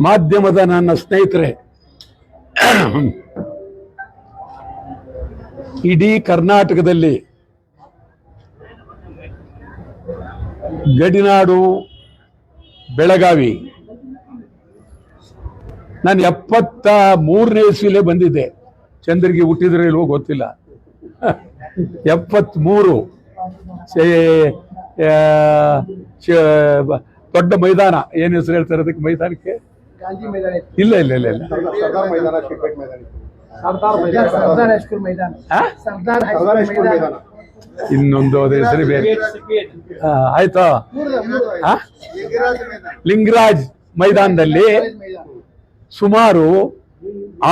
ಮಾಧ್ಯಮದ ನನ್ನ ಸ್ನೇಹಿತರೆ, ಇಡೀ ಕರ್ನಾಟಕದಲ್ಲಿ ಗಡಿನಾಡು ಬೆಳಗಾವಿ, ನಾನು 73ನೇ ಇಸ್ವಿಲೇ ಬಂದಿದ್ದೆ. ಚಂದ್ರಿಗೆ ಹುಟ್ಟಿದ್ರೆ ಇಲ್ವೋ ಗೊತ್ತಿಲ್ಲ. 73 ದೊಡ್ಡ ಮೈದಾನ, ಏನು ಹೆಸರು ಹೇಳ್ತಾರೆ ಅದಕ್ಕೆ ಮೈದಾನಕ್ಕೆ? ಇಲ್ಲ ಇಲ್ಲ ಇಲ್ಲ ಇಲ್ಲ ಇನ್ನೊಂದು ಅದೇ ಹೆಸರು ಬೇರೆ. ಆಯ್ತಾ? ಲಿಂಗರಾಜ್ ಮೈದಾನದಲ್ಲಿ ಸುಮಾರು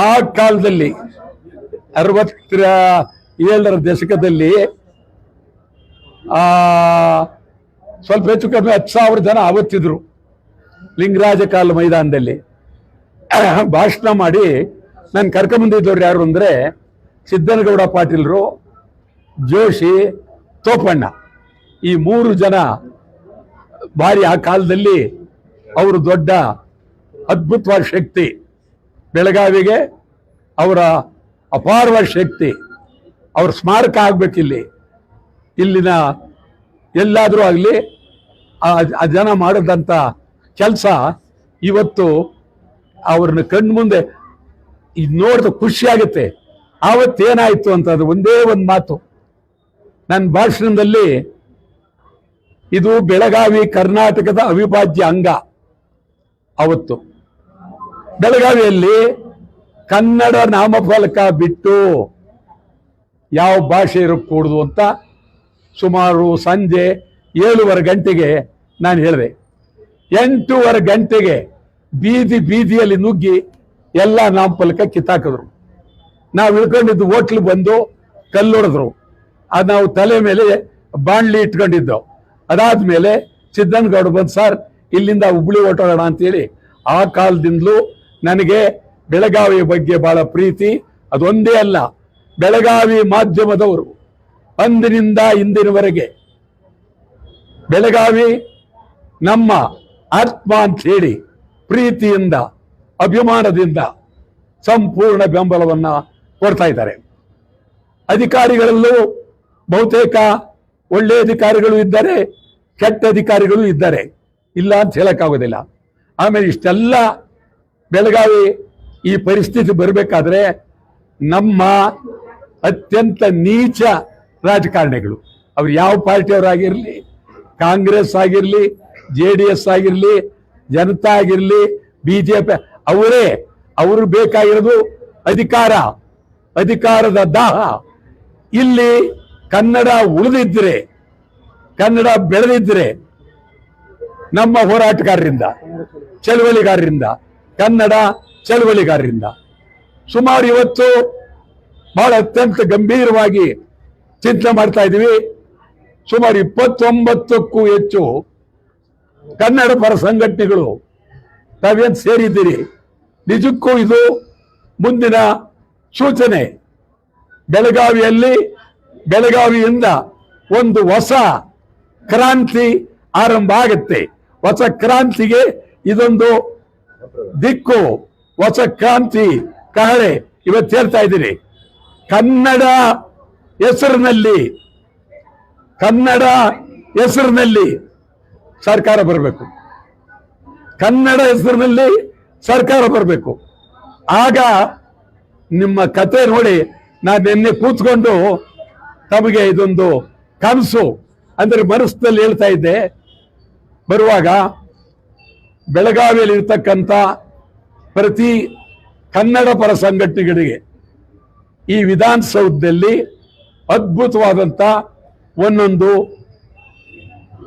ಆ ಕಾಲದಲ್ಲಿ 67ರ ದಶಕದಲ್ಲಿ ಸ್ವಲ್ಪ ಹೆಚ್ಚು ಕಡಿಮೆ 10,000 ಜನ ಆವತ್ತಿದ್ರು ಲಿಂಗರಾಜ ಕಾಲ ಮೈದಾನದಲ್ಲಿ. ಭಾಷಣ ಮಾಡಿ ನಾನು ಕರ್ಕೊಂಬಂದಿದ್ದವ್ರು ಯಾರು ಅಂದರೆ ಸಿದ್ದನಗೌಡ ಪಾಟೀಲ್ರು, ಜೋಶಿ, ತೋಪಣ್ಣ. ಈ 3 ಜನ ಭಾರಿ ಆ ಕಾಲದಲ್ಲಿ ಅವರು ದೊಡ್ಡ ಅದ್ಭುತವಾದ ಶಕ್ತಿ. ಬೆಳಗಾವಿಗೆ ಅವರ ಅಪಾರವಾದ ಶಕ್ತಿ. ಅವ್ರ ಸ್ಮಾರಕ ಆಗ್ಬೇಕಿಲ್ಲಿ, ಇಲ್ಲಿನ ಎಲ್ಲಾದರೂ ಆಗಲಿ ಆ ಜನ ಮಾಡಿದಂಥ ಕೆಲಸ ಇವತ್ತು ಅವ್ರನ್ನ ಕಣ್ಣು ಮುಂದೆ ನೋಡಿದ ಖುಷಿ ಆಗುತ್ತೆ. ಆವತ್ತೇನಾಯಿತು ಅಂತ ಅದು ಒಂದೇ ಒಂದು ಮಾತು ನನ್ನ ಭಾಷಣದಲ್ಲಿ, ಇದು ಬೆಳಗಾವಿ ಕರ್ನಾಟಕದ ಅವಿಭಾಜ್ಯ ಅಂಗ. ಅವತ್ತು ಬೆಳಗಾವಿಯಲ್ಲಿ ಕನ್ನಡ ನಾಮಫಲಕ ಬಿಟ್ಟು ಯಾವ ಭಾಷೆ ಇರக்கூಡದು ಅಂತ ಸುಮಾರು ಸಂಜೆ 7:15 ಗಂಟೆಗೆ ನಾನು ಹೇಳಿದೆ. 8:15 ಗಂಟೆಗೆ ಬೀದಿಯಲ್ಲಿ ನುಗ್ಗಿ ಎಲ್ಲ ನಾಮಫಲಕ ಕಿತ್ತಾಕಿದ್ರು. ನಾವು ಇಳ್ಕೊಂಡಿದ್ದು ಹೋಟ್ಲು ಬಂದು ಕಲ್ಲೊಡೆದ್ರು. ಅದು ನಾವು ತಲೆ ಮೇಲೆ ಬಾಣ್ಲಿ ಇಟ್ಕೊಂಡಿದ್ದೆವು. ಅದಾದ್ಮೇಲೆ ಸಿದ್ದನಗೌಡ ಬಂದು, ಸರ್ ಇಲ್ಲಿಂದ ಹುಬ್ಳಿ ಹೊರಟೋಣ ಅಂತೇಳಿ. ಆ ಕಾಲದಿಂದಲೂ ನನಗೆ ಬೆಳಗಾವಿ ಬಗ್ಗೆ ಬಹಳ ಪ್ರೀತಿ. ಅದೊಂದೇ ಅಲ್ಲ, ಬೆಳಗಾವಿ ಮಾಧ್ಯಮದವರು ಅಂದಿನಿಂದ ಇಂದಿನವರೆಗೆ ಬೆಳಗಾವಿ ನಮ್ಮ ಆತ್ಮ ಅಂತ ಹೇಳಿ ಪ್ರೀತಿಯಿಂದ, ಅಭಿಮಾನದಿಂದ ಸಂಪೂರ್ಣ ಬೆಂಬಲವನ್ನು ಕೊಡ್ತಾ ಇದ್ದಾರೆ. ಅಧಿಕಾರಿಗಳಲ್ಲೂ ಬಹುತೇಕ ಒಳ್ಳೆಯ ಅಧಿಕಾರಿಗಳು ಇದ್ದಾರೆ, ಕೆಟ್ಟ ಅಧಿಕಾರಿಗಳು ಇದ್ದಾರೆ, ಇಲ್ಲ ಅಂತ ಹೇಳಕ್ಕಾಗೋದಿಲ್ಲ. ಆಮೇಲೆ ಇಷ್ಟೆಲ್ಲ ಬೆಳಗಾವಿ ಈ ಪರಿಸ್ಥಿತಿ ಬರಬೇಕಾದ್ರೆ ನಮ್ಮ ಅತ್ಯಂತ ನೀಚ ರಾಜಕಾರಣಿಗಳು, ಅವ್ರು ಯಾವ ಪಾರ್ಟಿಯವರಾಗಿರಲಿ, ಕಾಂಗ್ರೆಸ್ ಆಗಿರಲಿ, JDS ಆಗಿರಲಿ, ಜನತಾ ಆಗಿರಲಿ, BJP, ಅವರು ಬೇಕಾಗಿರೋದು ಅಧಿಕಾರದ ದಾಹ. ಇಲ್ಲಿ ಕನ್ನಡ ಉಳಿದಿದ್ರೆ, ಕನ್ನಡ ಬೆಳೆದಿದ್ರೆ ನಮ್ಮ ಹೋರಾಟಗಾರರಿಂದ, ಚಳವಳಿಗಾರರಿಂದ, ಕನ್ನಡ ಚಳವಳಿಗಾರರಿಂದ ಸುಮಾರು ಇವತ್ತು ಬಹಳ ಅತ್ಯಂತ ಗಂಭೀರವಾಗಿ ಚಿಂತನೆ ಮಾಡ್ತಾ ಇದ್ದೀವಿ. ಸುಮಾರು 29ಕ್ಕೂ ಹೆಚ್ಚು ಕನ್ನಡ ಪರ ಸಂಘಟನೆಗಳು ತಾವೇನು ಸೇರಿದ್ದೀರಿ. ನಿಜಕ್ಕೂ ಇದು ಮುಂದಿನ ಸೂಚನೆ. ಬೆಳಗಾವಿಯಿಂದ ಒಂದು ಹೊಸ ಕ್ರಾಂತಿ ಆರಂಭ ಆಗುತ್ತೆ. ಹೊಸ ಕ್ರಾಂತಿಗೆ ಇದೊಂದು ದಿಕ್ಕು, ಹೊಸ ಕ್ರಾಂತಿ ಕಹಳೆ ಇವತ್ತು ಹೇಳ್ತಾ ಇದ್ದೀರಿ. ಕನ್ನಡ ಹೆಸರಿನಲ್ಲಿ ಸರ್ಕಾರ ಬರಬೇಕು. ಕನ್ನಡ ಹೆಸರಿನಲ್ಲಿ ಸರ್ಕಾರ ಬರಬೇಕು. ಆಗ ನಿಮ್ಮ ಕತೆ ನೋಡಿ, ನಾನು ನಿನ್ನೆ ಕೂತ್ಕೊಂಡು ತಮಗೆ ಇದೊಂದು ಕನಸು ಅಂದರೆ ಮನಸ್ಸಿನಲ್ಲಿ ಹೇಳ್ತಾ ಇದ್ದೆ. ಬರುವಾಗ ಬೆಳಗಾವಿಯಲ್ಲಿ ಇರ್ತಕ್ಕಂಥ ಪ್ರತಿ ಕನ್ನಡ ಪರ ಸಂಘಟನೆಗಳಿಗೆ ಈ ವಿಧಾನಸೌಧದಲ್ಲಿ ಅದ್ಭುತವಾದಂಥ ಒಂದೊಂದು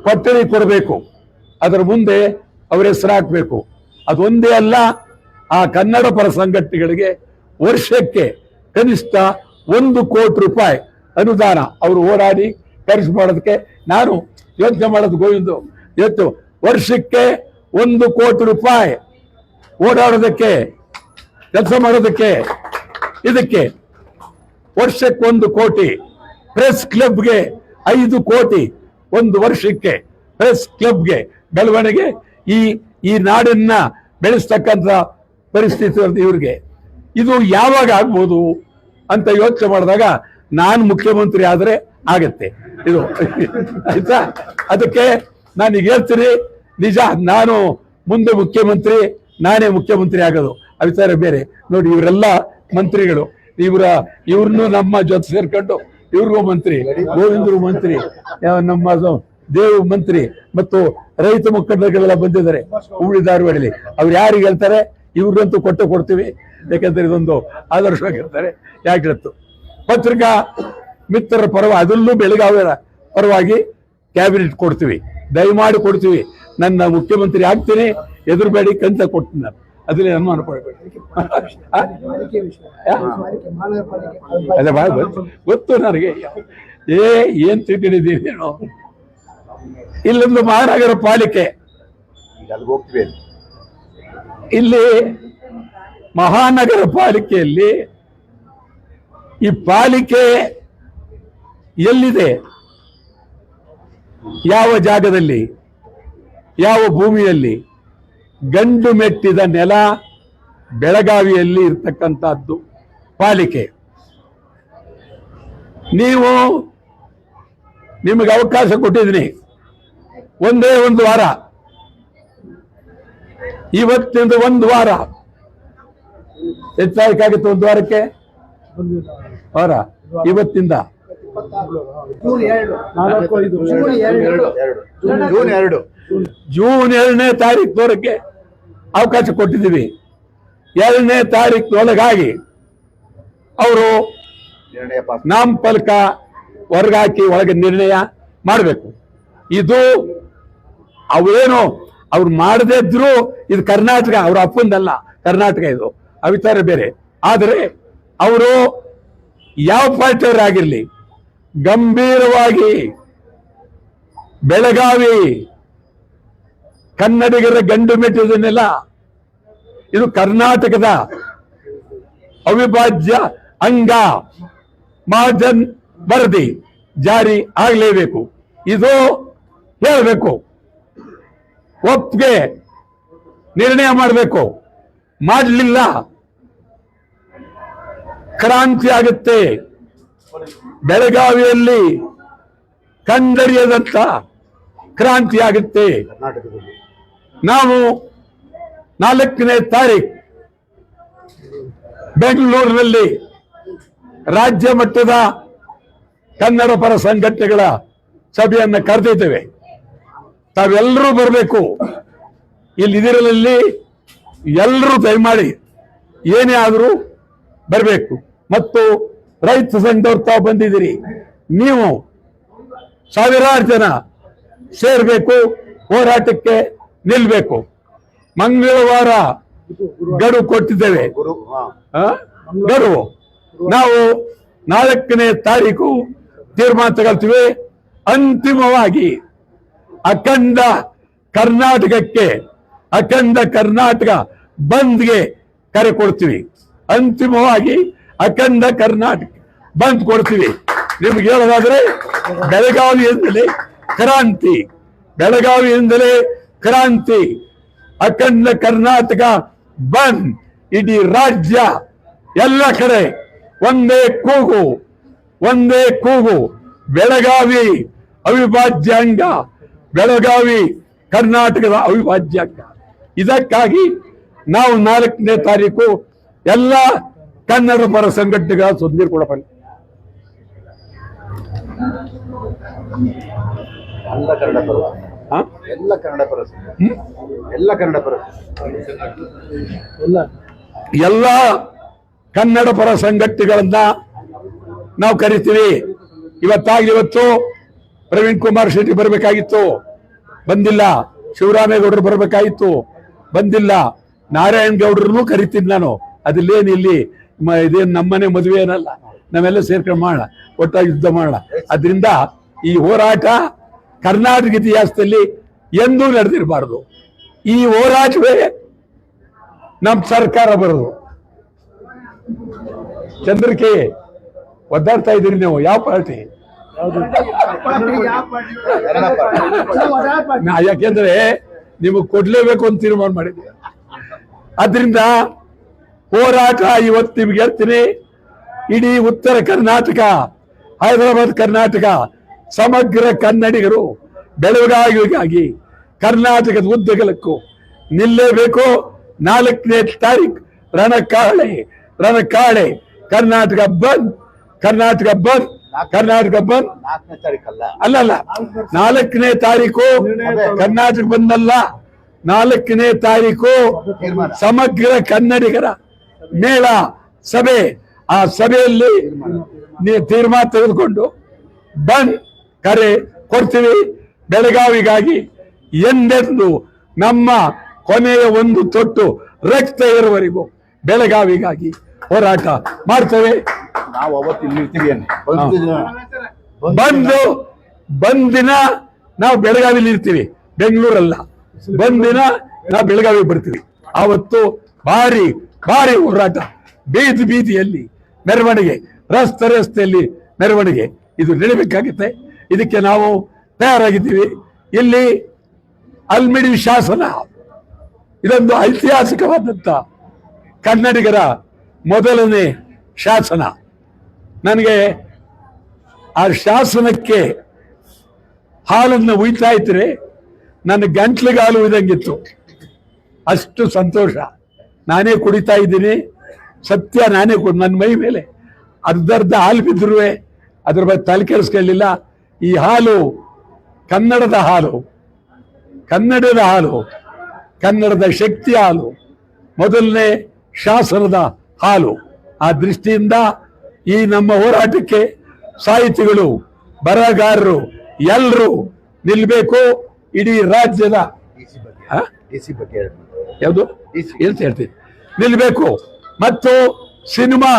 ಕೊಠಡಿ ಕೊಡಬೇಕು. ಅದರ ಮುಂದೆ ಅವರ ಹೆಸರು ಹಾಕಬೇಕು. ಅದೊಂದೇ ಅಲ್ಲ, ಆ ಕನ್ನಡ ಪರ ಸಂಘಟನೆಗಳಿಗೆ ವರ್ಷಕ್ಕೆ ಕನಿಷ್ಠ 1 ಕೋಟಿ ರೂಪಾಯಿ ಅನುದಾನ ಅವರು ಹೋರಾಡಿ ಖರ್ಚು ಮಾಡೋದಕ್ಕೆ ನಾನು ಯೋಚನೆ ಮಾಡೋದು. ಗೋವಿಂದು ಇವತ್ತು ವರ್ಷಕ್ಕೆ 1 ಕೋಟಿ ರೂಪಾಯಿ ಓಡಾಡೋದಕ್ಕೆ, ಕೆಲಸ ಮಾಡೋದಕ್ಕೆ, ಇದಕ್ಕೆ ವರ್ಷಕ್ಕೆ 1 ಕೋಟಿ. ಪ್ರೆಸ್ ಕ್ಲಬ್ಗೆ 5 ಕೋಟಿ ಒಂದು ವರ್ಷಕ್ಕೆ. ಪ್ರೆಸ್ ಕ್ಲಬ್ಗೆ ಬೆಳವಣಿಗೆ, ಈ ನಾಡನ್ನ ಬೆಳೆಸ್ತಕ್ಕಂಥ ಪರಿಸ್ಥಿತಿ ಇವ್ರಿಗೆ. ಇದು ಯಾವಾಗ ಆಗ್ಬೋದು ಅಂತ ಯೋಚನೆ ಮಾಡಿದಾಗ ನಾನು ಮುಖ್ಯಮಂತ್ರಿ ಆದರೆ ಆಗತ್ತೆ ಇದು ಆಯ್ತಾ. ಅದಕ್ಕೆ ನಾನೀಗ ಹೇಳ್ತೀನಿ, ನಿಜ ನಾನು ಮುಂದೆ ಮುಖ್ಯಮಂತ್ರಿ, ನಾನೇ ಮುಖ್ಯಮಂತ್ರಿ ಆಗೋದು ಅಭಿಪ್ರಾಯ ಬೇರೆ. ನೋಡಿ ಇವರೆಲ್ಲ ಮಂತ್ರಿಗಳು, ಇವ್ರನ್ನು ನಮ್ಮ ಜೊತೆ ಸೇರ್ಕೊಂಡು ಇವ್ರಿಗೂ ಮಂತ್ರಿ, ಗೋವಿಂದ್ರು ಮಂತ್ರಿ, ನಮ್ಮ ದೇವ್ ಮಂತ್ರಿ ಮತ್ತು ರೈತ ಮುಖಂಡರುಗಳೆಲ್ಲ ಬಂದಿದ್ದಾರೆ ಹುಬ್ಳಿ ಧಾರವಾಡಲ್ಲಿ. ಅವ್ರು ಯಾರಿಗೆ ಹೇಳ್ತಾರೆ ಇವ್ರಿಗಂತೂ ಕೊಡ್ತೀವಿ, ಯಾಕಂದ್ರೆ ಇದೊಂದು ಆದರ್ಶವಾಗಿರ್ತಾರೆ. ಯಾಕಿತ್ತು ಪತ್ರಿಕಾ ಮಿತ್ರರ ಅದರಲ್ಲೂ ಬೆಳಗಾವಿಯ ಪರವಾಗಿ ಕ್ಯಾಬಿನೆಟ್ ಕೊಡ್ತೀವಿ, ದಯಮಾಡಿ ಕೊಡ್ತೀವಿ. ನನ್ನ ಮುಖ್ಯಮಂತ್ರಿ ಆಗ್ತೀನಿ, ಎದುರುಬೇಡಿ ಕಂತ ಕೊಡ್ತೀನಿ ನಾನು, ಅದ್ರಲ್ಲಿ ಅನುಮಾನ ಪಡಬೇಡಿ. ಅದೇ ಗೊತ್ತು ನನಗೆ, ಏನ್ ತಿಳ್ಕೊಂಡಿದ್ದೀವಿ ಏನೋ. ಇಲ್ಲೊಂದು ಮಹಾನಗರ ಪಾಲಿಕೆ, ಇಲ್ಲಿ ಮಹಾನಗರ ಪಾಲಿಕೆಯಲ್ಲಿ ಈ ಪಾಲಿಕೆ ಎಲ್ಲಿದೆ, ಯಾವ ಜಾಗದಲ್ಲಿ, ಯಾವ ಭೂಮಿಯಲ್ಲಿ? ಗಂಡು ಮೆಟ್ಟಿದ ನೆಲ ಬೆಳಗಾವಿಯಲ್ಲಿ ಇರ್ತಕ್ಕಂಥದ್ದು ಪಾಲಿಕೆ. ನಿಮಗೆ ಅವಕಾಶ ಕೊಟ್ಟಿದ್ದೀನಿ, ಒಂದೇ ಒಂದು ವಾರ, ಇವತ್ತಿಂದ ಒಂದು ವಾರ ಹೆಚ್ಚಾಗಿತ್ತು. ಒಂದು ವಾರಕ್ಕೆ ವಾರ, ಇವತ್ತಿಂದ ಜೂನ್ 2ನೇ ತಾರೀಕಿನವರೆಗೆ ಅವಕಾಶ ಕೊಟ್ಟಿದ್ದೀವಿ. 2ನೇ ತಾರೀಕಿನೊಳಗಾಗಿ ಅವರು ನಾಮಫಲಕ ಹೊರಗಾಕಿ ಒಳಗೆ ನಿರ್ಣಯ ಮಾಡಬೇಕು. ಇದು ಅವೇನು ಅವ್ರು ಮಾಡದೇ ಇದ್ರು, ಇದು ಕರ್ನಾಟಕ, ಅವ್ರ ಅಪ್ಪಂದಲ್ಲ, ಕರ್ನಾಟಕ ಇದು, ಅವಿಚಾರ ಬೇರೆ. ಆದರೆ ಅವರು ಯಾವ ಪಾರ್ಟಿಯವರಾಗಿರ್ಲಿ, ಗಂಭೀರವಾಗಿ ಬೆಳಗಾವಿ ಕನ್ನಡಿಗರ ಗಂಡು ಮೆಟ್ಟಿದನ್ನೆಲ್ಲ, ಇದು ಕರ್ನಾಟಕದ ಅವಿಭಾಜ್ಯ ಅಂಗ, ಮಹಾಜನ್ ವರದಿ ಜಾರಿ ಆಗಲೇಬೇಕು. ಇದು ಹೇಳಬೇಕು, ಒಪ್ಪಿಗೆ ನಿರ್ಣಯ ಮಾಡಬೇಕು. ಮಾಡಲಿಲ್ಲ ಕ್ರಾಂತಿ ಆಗುತ್ತೆ. ಬೆಳಗಾವಿಯಲ್ಲಿ ಕಂದರಿಯದಂತ ಕ್ರಾಂತಿ ಆಗುತ್ತೆ. ನಾವು 4ನೇ ತಾರೀಕು ಬೆಂಗಳೂರಿನಲ್ಲಿ ರಾಜ್ಯ ಮಟ್ಟದ ಕನ್ನಡ ಪರ ಸಂಘಟನೆಗಳ ಸಭೆಯನ್ನು ಕರೆದಿದ್ದೇವೆ. ತಾವೆಲ್ಲರೂ ಬರಬೇಕು. ಇಲ್ಲಿದಿರಲಲ್ಲಿ ಎಲ್ಲರೂ ದಯಮಾಡಿ ಏನೇ ಆದರೂ ಬರಬೇಕು. ಮತ್ತು ರೈತ ಸಂಘದವ್ರು ತಾವು ಬಂದಿದ್ದೀರಿ, ನೀವು ಸಾವಿರಾರು ಜನ ಸೇರಬೇಕು, ಹೋರಾಟಕ್ಕೆ ನಿಲ್ಬೇಕು. ಮಂಗಳವಾರ ಗಡುವು ಕೊಟ್ಟಿದ್ದೇವೆ, ಗಡುವು. ನಾವು 4ನೇ ತಾರೀಕು ತೀರ್ಮಾನ ತಗೊಳ್ತೀವಿ. ಅಂತಿಮವಾಗಿ ಅಖಂಡ ಕರ್ನಾಟಕಕ್ಕೆ, ಅಖಂಡ ಕರ್ನಾಟಕ ಬಂದ್ಗೆ ಕರೆ ಕೊಡ್ತೀವಿ. ಅಂತಿಮವಾಗಿ ಅಖಂಡ ಕರ್ನಾಟಕ ಬಂದ್ ಕೊಡ್ತೀವಿ. ನಿಮ್ಗೆ ಹೇಳೋದಾದ್ರೆ ಬೆಳಗಾವಿಯಿಂದಲೇ ಕ್ರಾಂತಿ, ಬೆಳಗಾವಿಯಿಂದಲೇ ಕ್ರಾಂತಿ, ಅಖಂಡ ಕರ್ನಾಟಕ ಬಂದ್, ಇಡೀ ರಾಜ್ಯ ಎಲ್ಲ ಕಡೆ ಒಂದೇ ಕೂಗು, ಒಂದೇ ಕೂಗು. ಬೆಳಗಾವಿ ಅವಿಭಾಜ್ಯ ಅಂಗ, ಬೆಳಗಾವಿ ಕರ್ನಾಟಕದ ಅವಿಭಾಜ್ಯ ಅಂಗ. ಇದಕ್ಕಾಗಿ ನಾವು 4ನೇ ತಾರೀಕು ಎಲ್ಲ ಕನ್ನಡ ಪರ ಸಂಘಟನೆಗಳ ಸುದ್ದಿ ಕೊಡಬಲ್ಲ. ಎಲ್ಲ ಕನ್ನಡ ಪರ ಸಂಘಟನೆಗಳನ್ನ ನಾವು ಕರಿತೀವಿ. ಇವತ್ತು ಪ್ರವೀಣ್ ಕುಮಾರ್ ಶೆಟ್ಟಿ ಬರಬೇಕಾಗಿತ್ತು, ಬಂದಿಲ್ಲ. ಶಿವರಾಮೇಗೌಡರು ಬರಬೇಕಾಗಿತ್ತು, ಬಂದಿಲ್ಲ. ನಾರಾಯಣ ಗೌಡ್ರನ್ನು ಕರಿತೀನಿ ನಾನು. ಅದಿಲ್ಲೇನು ಇಲ್ಲಿ ಇದೇನು ನಮ್ಮನೆ ಮದುವೆ ಏನಲ್ಲ, ನಾವೆಲ್ಲ ಸೇರ್ಕೊಂಡು ಮಾಡೋಣ, ಒಟ್ಟಾಗಿ ಯುದ್ಧ ಮಾಡೋಣ. ಅದರಿಂದ ಈ ಹೋರಾಟ ಕರ್ನಾಟಕ ಇತಿಹಾಸದಲ್ಲಿ ಎಂದೂ ನಡೆದಿರಬಾರ್ದು. ಈ ಹೋರಾಟವೇ ನಮ್ಮ ಸರ್ಕಾರ ಬರೋದು. ಚಂದ್ರಿಕೆ ಒದ್ದಾಡ್ತಾ ಇದ್ದೀರಿ ನೀವು, ಯಾವ ಪಾರ್ಟಿ? ಯಾಕೆಂದ್ರೆ ನಿಮಗೆ ಕೊಡ್ಲೇಬೇಕು ಅಂತ ತೀರ್ಮಾನ ಮಾಡಿದ್ದೀವಿ. ಅದರಿಂದ ಹೋರಾಟ ಇವತ್ತು ನಿಮ್ಗೆ ಹೇಳ್ತೀನಿ, ಇಡೀ ಉತ್ತರ ಕರ್ನಾಟಕ, ಹೈದರಾಬಾದ್ ಕರ್ನಾಟಕ, ಸಮಗ್ರ ಕನ್ನಡಿಗರು ಬೆಳವಣಿಗೆಗಾಗಿ ಕರ್ನಾಟಕದ ಉದ್ದಗಲಕ್ಕೂ ನಿಲ್ಲೇಬೇಕು. 4ನೇ ತಾರೀಕು ರಣಕಾಳೆ ಕರ್ನಾಟಕ ಬಂದ್, ಕರ್ನಾಟಕ ಬಂದ್, ಕರ್ನಾಟಕ ಬಂದ್. 4ನೇ ತಾರೀಕಲ್ಲ, ಅಲ್ಲಲ್ಲ, 4ನೇ ತಾರೀಕು ಕರ್ನಾಟಕ ಬಂದಲ್ಲ, 4ನೇ ತಾರೀಕು ಸಮಗ್ರ ಕನ್ನಡಿಗರ ಮೇಳ ಸಭೆ. ಆ ಸಭೆಯಲ್ಲಿ ತೀರ್ಮಾನ ತೆಗೆದುಕೊಂಡು ಬಂದ್ ಕರೆ ಕೊಡ್ತೀವಿ. ಬೆಳಗಾವಿಗಾಗಿ ಎಂದೆಂದು ನಮ್ಮ ಕೊನೆಯ ಒಂದು ತೊಟ್ಟು ರಕ್ತ ಇರುವವರೆಗೂ ಬೆಳಗಾವಿಗಾಗಿ ಹೋರಾಟ ಮಾಡ್ತೇವೆ. ನಾವು ಅವತ್ತು ಇಲ್ಲಿ ಇರ್ತೀವಿ. ಬಂದಿನ ನಾವು ಬೆಳಗಾವಿಲಿ ಇರ್ತೀವಿ, ಬೆಂಗಳೂರಲ್ಲ. ಬಂದಿನ ನಾವು ಬೆಳಗಾವಿ ಬರ್ತೀವಿ. ಆವತ್ತು ಭಾರಿ ಭಾರಿ ಹೋರಾಟ, ಬೀದಿ ಬೀದಿಯಲ್ಲಿ ಮೆರವಣಿಗೆ, ರಸ್ತೆಯಲ್ಲಿ ಮೆರವಣಿಗೆ, ಇದು ನಡೀಬೇಕಾಗುತ್ತೆ. ಇದಕ್ಕೆ ನಾವು ತಯಾರಾಗಿದ್ದೀವಿ. ಇಲ್ಲಿ ಅಲ್ಮಿಡಿ ಶಾಸನ, ಇದೊಂದು ಐತಿಹಾಸಿಕವಾದಂಥ ಕನ್ನಡಿಗರ ಮೊದಲನೇ ಶಾಸನ. ನನಗೆ ಆ ಶಾಸನಕ್ಕೆ ಹಾಲನ್ನು ಉಯ್ತಾ ಇದ್ರೆ ನನ್ನ ಗಂಟ್ಲಿಗೆ ಹಾಲು ಉಯ್ದಂಗಿತ್ತು, ಅಷ್ಟು ಸಂತೋಷ. ನಾನೇ ಕುಡಿತಾ ಇದ್ದೀನಿ, ಸತ್ಯ ನಾನೇ ನನ್ನ ಮೈ ಮೇಲೆ ಅರ್ಧರ್ಧ ಹಾಲು ಬಿದ್ದರೂ ಅದ್ರ ಬಗ್ಗೆ ತಲೆ ಕೆಡಿಸ್ಕೊಳ್ಳಿಲ್ಲ. ಈ ಹಾಲು ಕನ್ನಡದ ಹಾಲು, ಕನ್ನಡದ ಹಾಲು, ಕನ್ನಡದ ಶಕ್ತಿ ಹಾಲು, ಮೊದಲನೇ ಶಾಸನದ ಹಾಲು. ಆ ದೃಷ್ಟಿಯಿಂದ ಈ ನಮ್ಮ ಹೋರಾಟಕ್ಕೆ ಸಾಹಿತಿಗಳು, ಬರಹಗಾರರು ಎಲ್ಲರೂ ನಿಲ್ಬೇಕು. ಇಡೀ ರಾಜ್ಯದ ಯಾವುದು ಅಂತ ಹೇಳ್ತೀನಿ, ನಿಲ್ಬೇಕು. ಮತ್ತು ಸಿನಿಮಾ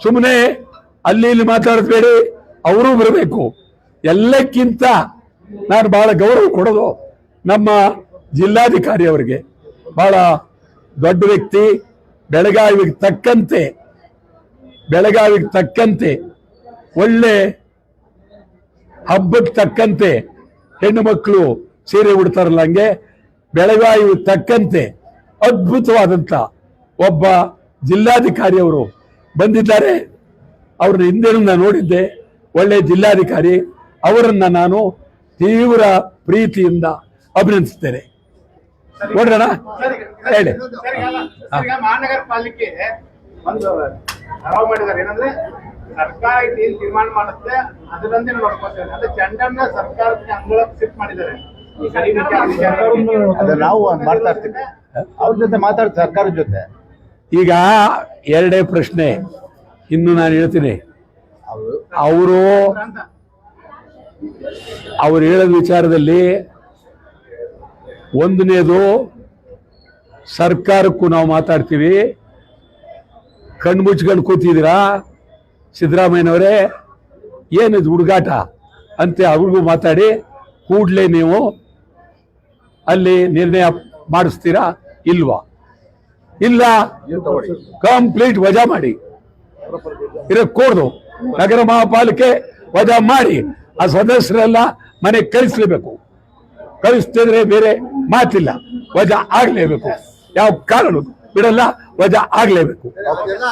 ಸುಮ್ಮನೆ ಅಲ್ಲಿ ಇಲ್ಲಿ ಮಾತಾಡಬೇಡಿ, ಅವರೂ ಬರಬೇಕು. ಎಲ್ಲಕ್ಕಿಂತ ನಾನು ಬಹಳ ಗೌರವ ಕೊಡೋದು ನಮ್ಮ ಜಿಲ್ಲಾಧಿಕಾರಿ ಅವರಿಗೆ. ಬಹಳ ದೊಡ್ಡ ವ್ಯಕ್ತಿ, ಬೆಳಗಾವಿಗೆ ತಕ್ಕಂತೆ ಒಳ್ಳೆ ಹಬ್ಬಕ್ಕೆ ತಕ್ಕಂತೆ ಹೆಣ್ಣು ಮಕ್ಕಳು ಸೀರೆ ಉಡ್ತಾರಲ್ಲ, ಹಂಗೆ ಬೆಳಗಾವಿ ತಕ್ಕಂತೆ ಅದ್ಭುತವಾದಂಥ ಒಬ್ಬ ಜಿಲ್ಲಾಧಿಕಾರಿ ಅವರು ಬಂದಿದ್ದಾರೆ. ಅವ್ರನ್ನ ಹಿಂದೆಯಿಂದ ನೋಡಿದ್ದೆ, ಒಳ್ಳೆ ಜಿಲ್ಲಾಧಿಕಾರಿ. ಅವರನ್ನ ನಾನು ತೀವ್ರ ಪ್ರೀತಿಯಿಂದ ಅಭಿನಂದಿಸ್ತೇನೆ. ನೋಡ್ರಣ ಹೇಳಿ. ಮಹಾನಗರ ಪಾಲಿಕೆ ಒಂದು ಹರಾವು ಮಾಡಿದ್ದಾರೆ. ಏನಂದ್ರೆ ಸರ್ಕಾರ ಏನ್ ತೀರ್ಮಾನ ಮಾಡುತ್ತೆ ಅದರಂತೆ ನೋಡ್ಕೊಳ್ತೇವೆ. ಅದೇ ಚಂಡನ್ನ ಸರ್ಕಾರಕ್ಕೆ ಅಂಗಳಕ್ಕೆ ಶಿಫ್ಟ್ ಮಾಡಿದ್ದಾರೆ. ನಾವು ಮಾಡ್ತಾ ಇರ್ತೀವಿ, ಅವ್ರ ಜೊತೆ ಮಾತಾಡ್ತೀವಿ, ಸರ್ಕಾರದ ಜೊತೆ. ಈಗ ಎರಡೇ ಪ್ರಶ್ನೆ ಇನ್ನು ನಾನು ಹೇಳ್ತೀನಿ. ಅವರು ಹೇಳೋ ವಿಚಾರದಲ್ಲಿ ಒಂದನೇದು, ಸರ್ಕಾರಕ್ಕೂ ನಾವು ಮಾತಾಡ್ತೀವಿ, ಕಣ್ಣು ಮುಚ್ಕೊಂಡು ಕೂತಿದ್ದೀರಾ ಸಿದ್ದರಾಮಯ್ಯನವರೇ, ಏನಿದು ಹುಡುಗಾಟ ಅಂತೆ ಅವ್ರಿಗೂ ಮಾತಾಡಿ ಕೂಡಲೇ ನೀವು ಅಲ್ಲಿ ನಿರ್ಣಯ ಮಾಡಿಸ್ತೀರಾ ಇಲ್ವಾ? ಇಲ್ಲ, ಕಂಪ್ಲೀಟ್ ವಜಾ ಮಾಡಿ ಇರக்கூಡ್ದು. ನಗರ ಮಹಾಪಾಲಿಕೆ ವಜಾ ಮಾಡಿ ಆ ಸದಸ್ಯರೆಲ್ಲ ಮನೆಗೆ ಕಳಿಸ್ಲೇಬೇಕು. ಕಳಿಸ್ತಿದ್ರೆ ಬೇರೆ ಮಾತಿಲ್ಲ, ವಜಾ ಆಗ್ಲೇಬೇಕು. ಯಾವ ಕಾರಣ ಬಿಡಲ್ಲ, ವಜಾ ಆಗ್ಲೇಬೇಕು.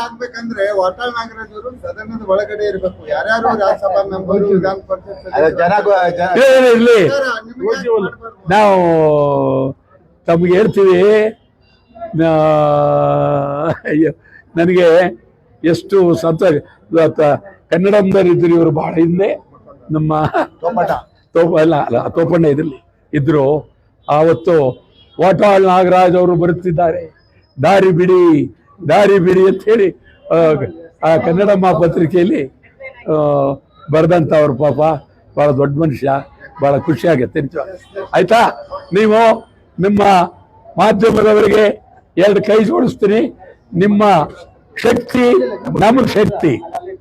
ಆಗ್ಬೇಕಂದ್ರೆ ವಾಟಾಳ್ ನಾಗರಾಜ್ ಅವರು ಸದನದ ಒಳಗಡೆ ಇರಬೇಕು. ಯಾರ್ಯಾರು ರಾಜ್ಯಸಭಾ ಮೆಂಬರ್, ವಿಧಾನ ಪರಿಷತ್ ಇರ್ಲಿ, ನಾವು ತಮ್ಗೆ ಹೇಳ್ತೀವಿ. ನನಗೆ ಎಷ್ಟು ಸಂತೋಷ. ಕನ್ನಡಂದರ್ ಇದ್ರು ಇವರು ಬಹಳ ಹಿಂದೆ, ನಮ್ಮ ತೋಪಣ್ಣ ಇದ್ರು. ಆವತ್ತು ವಾಟಾಳ್ ನಾಗರಾಜ್ ಅವರು ಬರುತ್ತಿದ್ದಾರೆ, ದಾರಿ ಬಿಡಿ ಅಂತ ಹೇಳಿ ಆ ಕನ್ನಡಮ್ಮ ಪತ್ರಿಕೆಯಲ್ಲಿ ಬರೆದಂಥವ್ರು. ಪಾಪ ಬಹಳ ದೊಡ್ಡ ಮನುಷ್ಯ, ಬಹಳ ಖುಷಿ ಆಗುತ್ತೆ. ಆಯ್ತಾ? ನೀವು ನಿಮ್ಮ ಮಾಧ್ಯಮದವರಿಗೆ 2 ಕೈ ಜೋಡಿಸ್ತೀನಿ. ನಿಮ್ಮ ಶಕ್ತಿ ನಮಗೆ ಶಕ್ತಿ,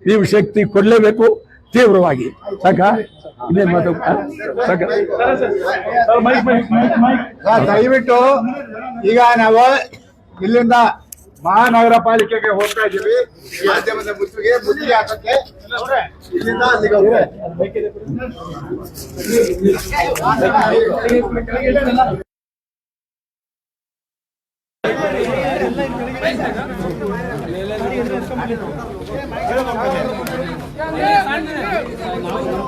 ನೀವು ಶಕ್ತಿ ಕೊಡಲೇಬೇಕು ತೀವ್ರವಾಗಿ. ಸಾಕ? ಇನ್ನೇನು ಸಾಕ? ದಯವಿಟ್ಟು ಈಗ ನಾವು ಇಲ್ಲಿಂದ ಮಹಾನಗರ ಪಾಲಿಕೆಗೆ ಹೋಗ್ತಾ ಇದ್ದೀವಿ. ಮಾಧ್ಯಮದ ಮುತ್ತಿಗೆ ಹಾಕಕ್ಕೆ ಇಲ್ಲಿಂದ ಅಲ್ಲಿಗೆ ನಾವು